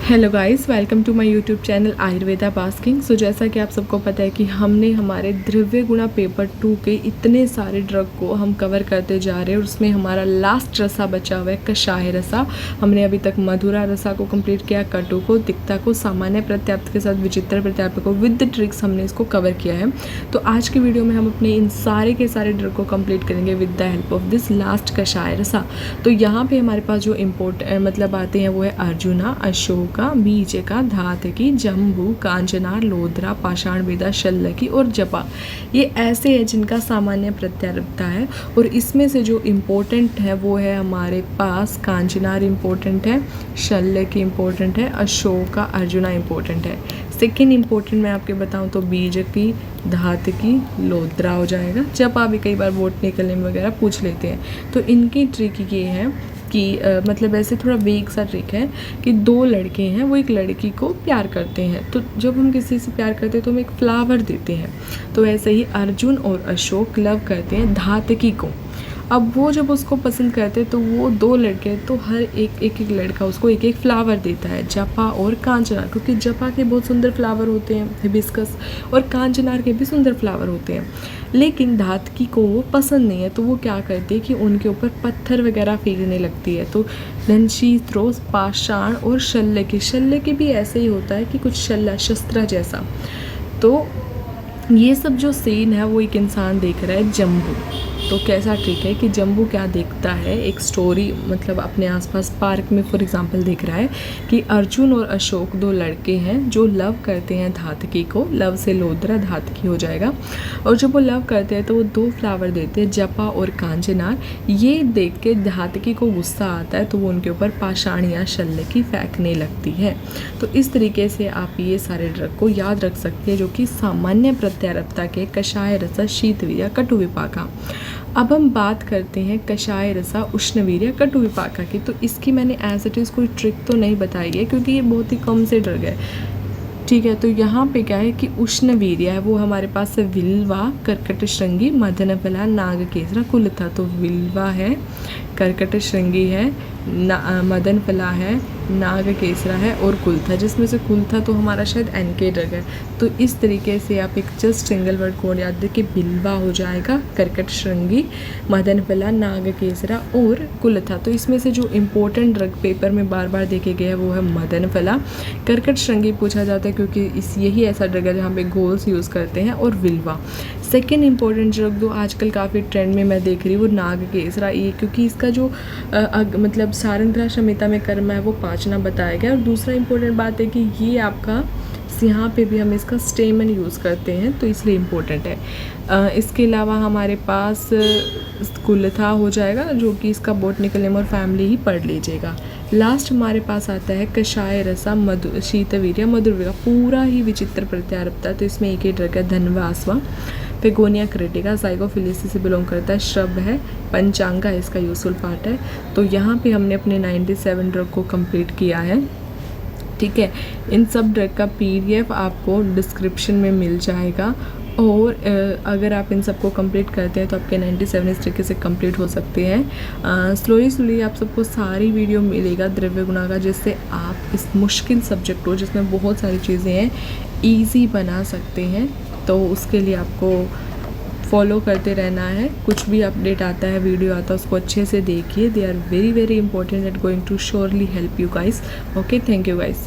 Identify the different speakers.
Speaker 1: Hello guys, welcome to my YouTube channel Ayurveda basking. So जैसा कि आप सबको पता है कि हमने हमारे द्रव्य गुणा पेपर 2 के इतने सारे ड्रग को हम कवर करते जा रहे हैं और उसमें हमारा लास्ट रसा बचा हुआ है कषाय रसा। हमने अभी तक मधुरा रसा को कंप्लीट किया, कटु को, तिक्ता को, सामान्य प्रत्याप्त के साथ विचित्र प्रत्याप्त को, विद द ट्रिक्स हमने इसको कवर किया है। तो आज की वीडियो में हम अपने इन सारे के सारे ड्रग को कंप्लीट करेंगे with the help of this last कषाय रसा। तो यहाँ पे हमारे पास जो मतलब आते हैं वो है अर्जुना, अशोक, बीजका, धातकी, जम्बू, कांचनार, लोद्रा, पाषाण बेदा, शल्यकी और जपा। ये ऐसे हैं जिनका सामान्य प्रत्यारब्धता है और इसमें से जो इम्पोर्टेंट है वो है हमारे पास कांचनार इम्पोर्टेंट है, शल्यकी इम्पोर्टेंट है, अशोका, अर्जुना इम्पोर्टेंट है। सेकेंड इम्पोर्टेंट मैं आपके बताऊं तो बीजकी, धातकी, लोद्रा हो जाएगा। जपा भी कई बार बोटनिकल नेम वगैरह पूछ लेते हैं। तो इनकी ट्रिक ये है कि मतलब ऐसे थोड़ा वेग सा ट्रिक है कि दो लड़के हैं, वो एक लड़की को प्यार करते हैं। तो जब हम किसी से प्यार करते हैं तो हम एक फ्लावर देते हैं। तो ऐसे ही अर्जुन और अशोक लव करते हैं धातकी को। अब वो जब उसको पसंद करते तो वो दो लड़के तो हर एक लड़का उसको एक फ्लावर देता है, जपा और कांचनार, क्योंकि जपा के बहुत सुंदर फ्लावर होते हैं हिबिस्कस, और कांचनार के भी सुंदर फ्लावर होते हैं। लेकिन धातकी को वो पसंद नहीं है तो वो क्या करती है कि उनके ऊपर पत्थर वगैरह फेंकने लगती है। तो देन शी थ्रोस पाषाण और शल्य के भी ऐसे ही होता है कि कुछ शस्त्र जैसा। तो ये सब जो सीन है वो एक इंसान देख रहा है, जम्बू। तो कैसा ट्रिक है कि जम्बू क्या देखता है, एक स्टोरी मतलब अपने आसपास पार्क में फॉर एग्जांपल देख रहा है कि अर्जुन और अशोक दो लड़के हैं जो लव करते हैं धातकी को। लव से लोद्रा धातकी हो जाएगा। और जब वो लव करते हैं तो वो दो फ्लावर देते हैं, जपा और कांचनार। ये देख के धातकी को गुस्सा आता है तो वो उनके ऊपर पाषाण या शल्यकी फेंकने लगती है। तो इस तरीके से आप ये सारे ड्रग को याद रख सकते हैं जो कि सामान्य प्रत्यारब्धता के कषाय रसा, शीतवीर्य, कटु विपाका। अब हम बात करते हैं कषाय रसा, उष्णवीर्य, कटु विपाका की। तो इसकी मैंने एज इट इज़ कोई ट्रिक तो नहीं बताई है क्योंकि ये बहुत ही कम से ड्रग है, ठीक है। तो यहाँ पे क्या है कि उष्णवीर्य है वो हमारे पास है विल्वा, कर्कट श्रृंगी, मदनफला, नागकेसरा, कुलथा। तो विल्वा है, कर्कट श्रृंगी है, मदनफला है, नागकेसरा है और कुलथा, जिसमें से कुलथा तो हमारा शायद एनके ड्रग है। तो इस तरीके से आप एक जस्ट सिंगल वर्ड कोड याद रखिए, बिल्वा हो जाएगा, कर्कट श्रृंगी, मदनफला, नागकेसरा और कुलथा। तो इसमें से जो इम्पोर्टेंट ड्रग पेपर में बार बार देखे गए हैं वो है मदनफला। कर्कट श्रृंगी पूछा जाता है क्योंकि यही ऐसा ड्रग है जहाँ पे गोल्स यूज़ करते हैं, और विल्वा। सेकेंड इंपॉर्टेंट ड्रग जो आजकल काफ़ी ट्रेंड में मैं देख रही हूँ वो नागकेसरा। ये क्योंकि इसका जो मतलब सारंग्रा संहिता में कर्म है वो पाचना बताया गया। और दूसरा इंपॉर्टेंट बात है कि ये आपका यहाँ पे भी हम इसका स्टेमन यूज़ करते हैं तो इसलिए इम्पोर्टेंट है। इसके अलावा हमारे पास कुलथा हो जाएगा जो कि इसका बोटनिकल नेम और फैमिली ही पढ़ लीजिएगा। लास्ट हमारे पास आता है कषाय रसा, शीतवीर्य, मधुरवीर्य, पूरा ही विचित्र प्रत्यारब्धता। तो इसमें एक ही ड्रग है धनवासवा, पेगोनिया क्रिटिका, ज़ाइगोफिलिसी से बिलोंग करता है, श्रब है, पंचांगा इसका यूजफुल पार्ट है। तो यहाँ पे हमने अपने 97 ड्रग को कंप्लीट किया है, ठीक है। इन सब ड्रग का PDF आपको डिस्क्रिप्शन में मिल जाएगा। और अगर आप इन सबको कंप्लीट करते हैं तो आपके 97 इस तरीके से कंप्लीट हो सकते हैं। स्लोली आप सबको सारी वीडियो मिलेगा द्रव्य गुणा का, जिससे आप इस मुश्किल सब्जेक्ट को जिसमें बहुत सारी चीज़ें हैं ईजी बना सकते हैं। तो उसके लिए आपको फॉलो करते रहना है। कुछ भी अपडेट आता है, वीडियो आता है, उसको अच्छे से देखिए। They are very important and going to surely help you guys. Okay, thank you guys.